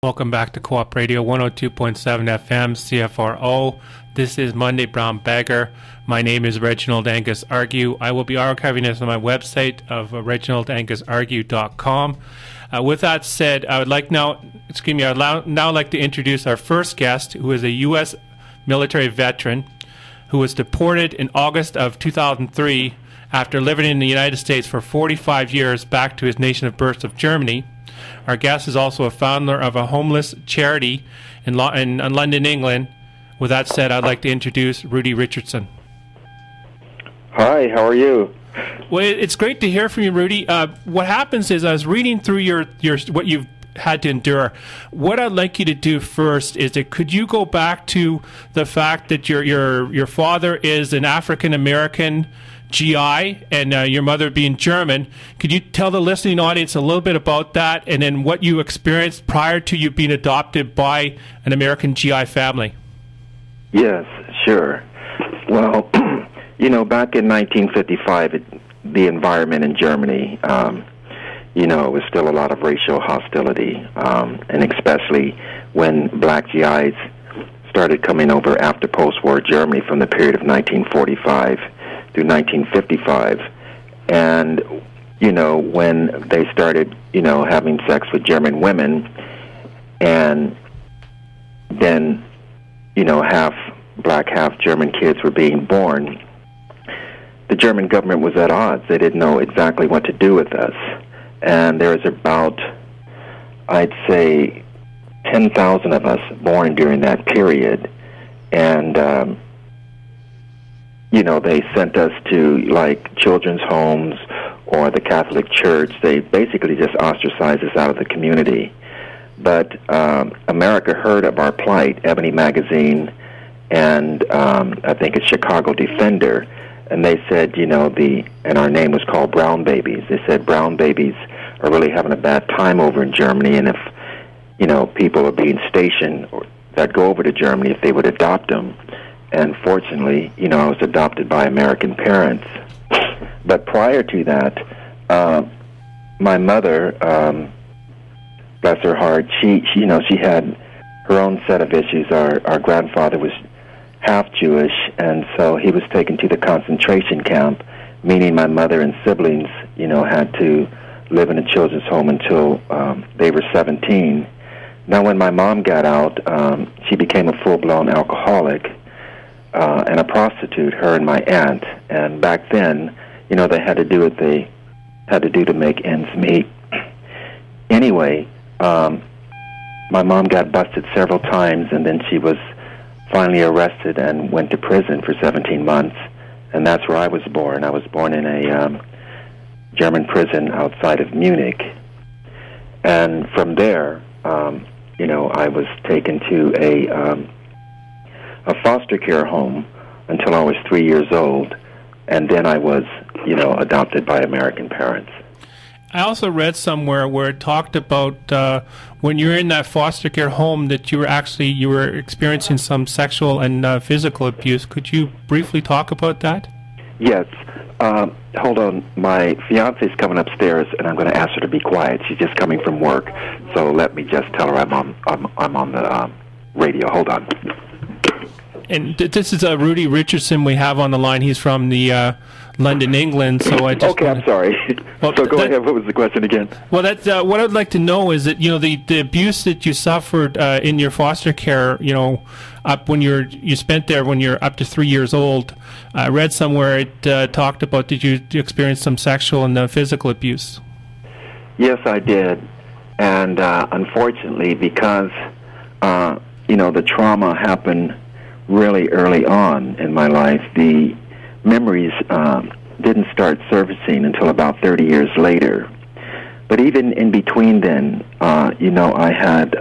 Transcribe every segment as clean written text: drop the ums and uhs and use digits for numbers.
Welcome back to COOP Radio 102.7 FM CFRO. This is Monday Brown Bagger. My name is Reginald Angus Argue. I will be archiving this on my website of reginaldangusargue.com. With that said, I would like now like to introduce our first guest, who is a U.S. military veteran who was deported in August of 2003 after living in the United States for 45 years back to his nation of birth of Germany. Our guest is also a founder of a homeless charity in London, England. With that said, I'd like to introduce Rudi Richardson. Hi, how are you? Well, it's great to hear from you, Rudi. What happens is, I was reading through your what you've had to endure. What I'd like you to do first is that could you go back to the fact that your father is an African American GI and your mother being German. Could you tell the listening audience a little bit about that, and then what you experienced prior to you being adopted by an American GI family? Yes, sure. Well, back in 1955, the environment in Germany, it was still a lot of racial hostility, and especially when black GIs started coming over after post-war Germany from the period of 1945 through 1955, and when they started having sex with German women, and then half black, half German kids were being born, the German government was at odds. They didn't know exactly what to do with us, and there was about, I'd say, 10,000 of us born during that period, and they sent us to, like, children's homes or the Catholic Church. They basically just ostracized us out of the community. But America heard of our plight, Ebony Magazine, and I think it's Chicago Defender, and they said, and our name was called Brown Babies. They said brown babies are really having a bad time over in Germany, and if, people are being stationed that go over to Germany, if they would adopt them. And fortunately, I was adopted by American parents. But prior to that, my mother, bless her heart, she had her own set of issues. Our grandfather was half Jewish, and so he was taken to the concentration camp, meaning my mother and siblings, had to live in a children's home until they were 17. Now, when my mom got out, she became a full-blown alcoholic. And a prostitute, her and my aunt. And back then, they had to do what they had to do to make ends meet. Anyway, my mom got busted several times, and then she was finally arrested and went to prison for 17 months. And that's where I was born. I was born in a German prison outside of Munich. And from there, I was taken to a foster care home until I was 3 years old, and then I was, adopted by American parents. I also read somewhere where it talked about when you were in that foster care home that you were experiencing some sexual and physical abuse. Could you briefly talk about that? Yes. Hold on. My fiance's coming upstairs, and I'm going to ask her to be quiet. She's just coming from work, so let me just tell her I'm on the radio. Hold on. And this is Rudi Richardson we have on the line. He's from the London, England. So I just I'm sorry. Well, so go ahead. What was the question again? Well, that's what I'd like to know is that the abuse that you suffered in your foster care, up when you spent there when you're up to 3 years old. I read somewhere it talked about did you experience some sexual and physical abuse? Yes, I did, and unfortunately, because the trauma happened really early on in my life, the memories didn't start surfacing until about 30 years later. But even in between then, I had,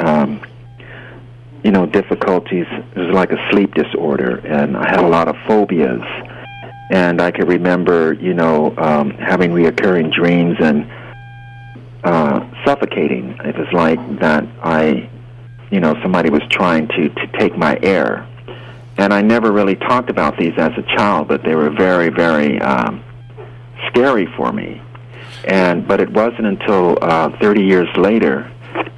difficulties. It was like a sleep disorder, and I had a lot of phobias. And I could remember, having reoccurring dreams and suffocating. It was like that somebody was trying to take my air. And I never really talked about these as a child, but they were very, very scary for me. But it wasn't until 30 years later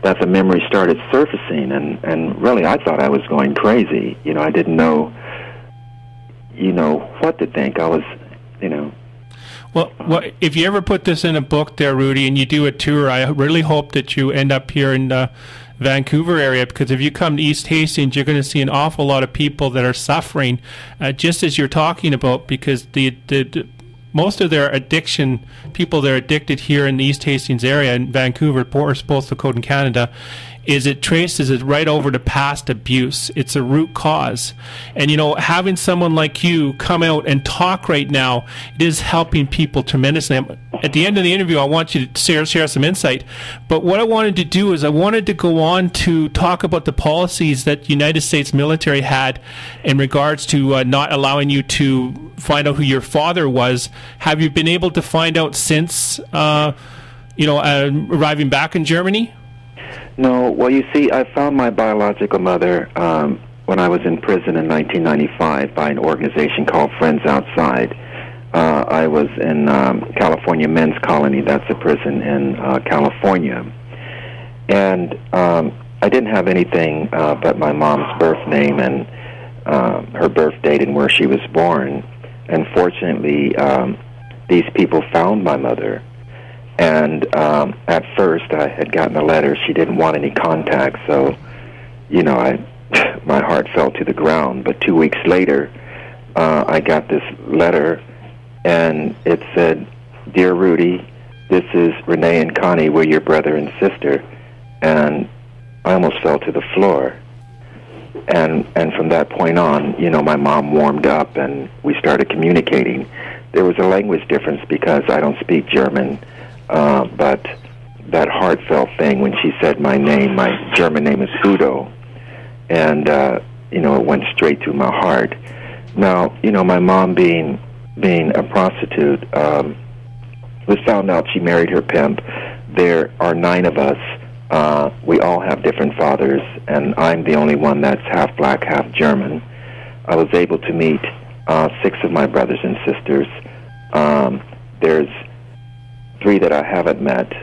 that the memory started surfacing, and really I thought I was going crazy. I didn't know, what to think. I was, Well, if you ever put this in a book there, Rudi, and you do a tour, I really hope that you end up here in the Vancouver area, because if you come to East Hastings, you're going to see an awful lot of people that are suffering, just as you're talking about, because the most of their addiction, people that are addicted here in the East Hastings area in Vancouver, both Dakota and Canada, is it traces it right over to past abuse. It's a root cause. And, having someone like you come out and talk right now, it is helping people tremendously. At the end of the interview, I want you to share some insight. But what I wanted to do is I wanted to go on to talk about the policies that the United States military had in regards to not allowing you to find out who your father was. Have you been able to find out since, arriving back in Germany? No, well, you see, I found my biological mother when I was in prison in 1995 by an organization called Friends Outside. I was in California Men's Colony. That's a prison in California. And I didn't have anything but my mom's birth name and her birth date and where she was born. And fortunately, these people found my mother. And at first, I had gotten a letter. She didn't want any contact, so, my heart fell to the ground. But 2 weeks later, I got this letter, and it said, "Dear Rudi, this is Renee and Connie. We're your brother and sister." And I almost fell to the floor. And from that point on, my mom warmed up, and we started communicating. There was a language difference because I don't speak German. But that heartfelt thing when she said my name, my German name is Udo, and it went straight to my heart. Now, my mom being a prostitute, was found out she married her pimp. There are 9 of us. We all have different fathers, and I'm the only one that's half black, half German. I was able to meet 6 of my brothers and sisters. There's 3 that I haven't met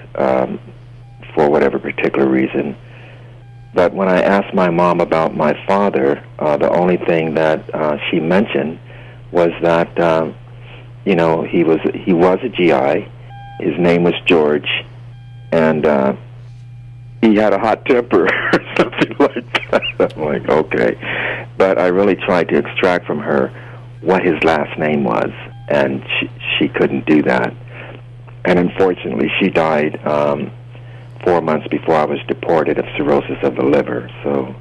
for whatever particular reason. But when I asked my mom about my father, the only thing that she mentioned was that he was a GI. His name was George, and he had a hot temper or something like that. I'm like, okay. But I really tried to extract from her what his last name was, and she couldn't do that. And unfortunately, she died 4 months before I was deported of cirrhosis of the liver. So,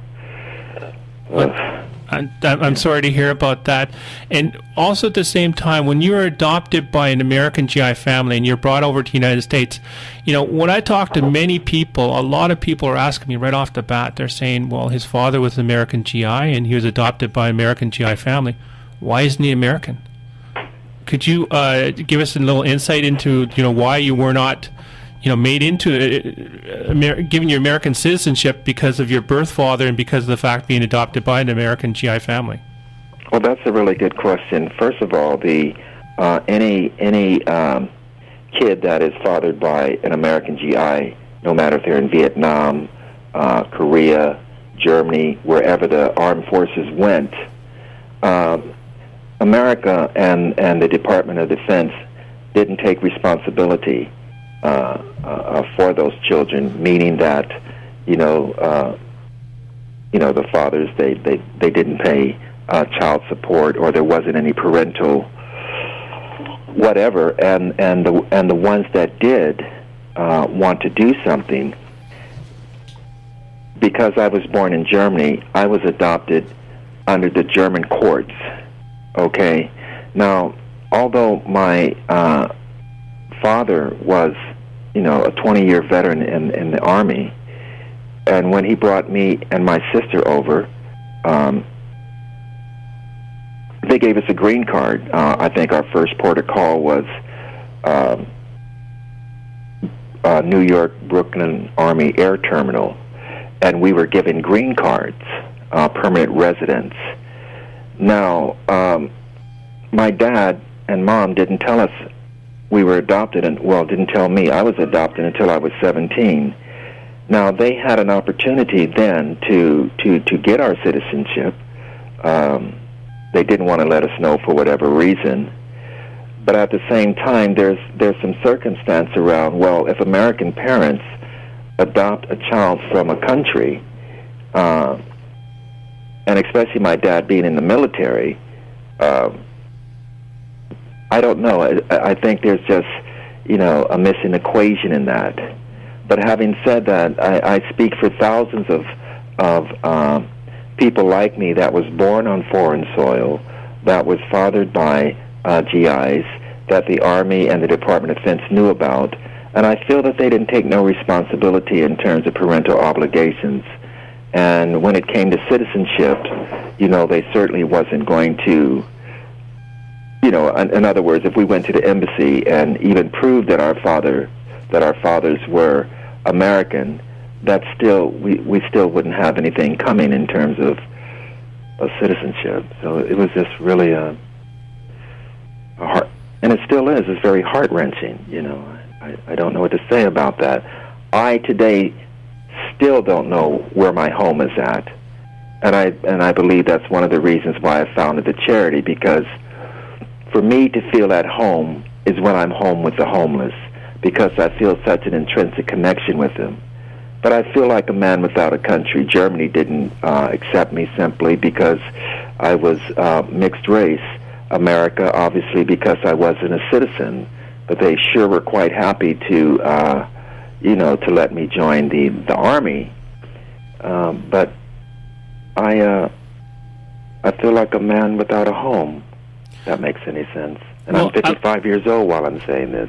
I'm sorry to hear about that. And also at the same time, when you were adopted by an American GI family and you're brought over to the United States, when I talk to many people, a lot of people are asking me right off the bat, they're saying, well, his father was an American GI and he was adopted by an American GI family. Why isn't he American? Could you give us a little insight into why you were not made into given your American citizenship because of your birth father and because of the fact being adopted by an American GI family? Well, that's a really good question. First of all, the any kid that is fathered by an American GI, no matter if they're in Vietnam, Korea, Germany, wherever the armed forces went, America and the Department of Defense didn't take responsibility for those children, meaning that the fathers they didn't pay child support, or there wasn't any parental whatever, and the ones that did want to do something. Because I was born in Germany, I was adopted under the German courts. Okay, now, although my father was, a 20-year veteran in the Army, and when he brought me and my sister over, they gave us a green card. I think our first port of call was New York Brooklyn Army Air Terminal, and we were given green cards, permanent residence. Now, my dad and mom didn't tell us we were adopted, and didn't tell me I was adopted until I was 17. Now, they had an opportunity then to get our citizenship. They didn't want to let us know for whatever reason. But at the same time, there's some circumstance around, well, if American parents adopt a child from a country, and especially my dad being in the military, I don't know. I think there's just, a missing equation in that. But having said that, I speak for thousands of people like me that was born on foreign soil, that was fathered by GIs, that the Army and the Department of Defense knew about, and I feel that they didn't take no responsibility in terms of parental obligations. And when it came to citizenship, they certainly wasn't going to, in other words, if we went to the embassy and even proved that our fathers were American, that still we still wouldn't have anything coming in terms of citizenship. So it was just really a heart, and it still is. It's very heart-wrenching. I don't know what to say about that. I today still don't know where my home is at, and I believe that's one of the reasons why I founded the charity, because for me to feel at home is when I'm home with the homeless, because I feel such an intrinsic connection with them. But I feel like a man without a country. Germany didn't accept me simply because I was mixed race. America, obviously, because I wasn't a citizen. But they sure were quite happy to, to let me join the Army. But I feel like a man without a home. If that makes any sense. And well, I'm 55 years old while I'm saying this.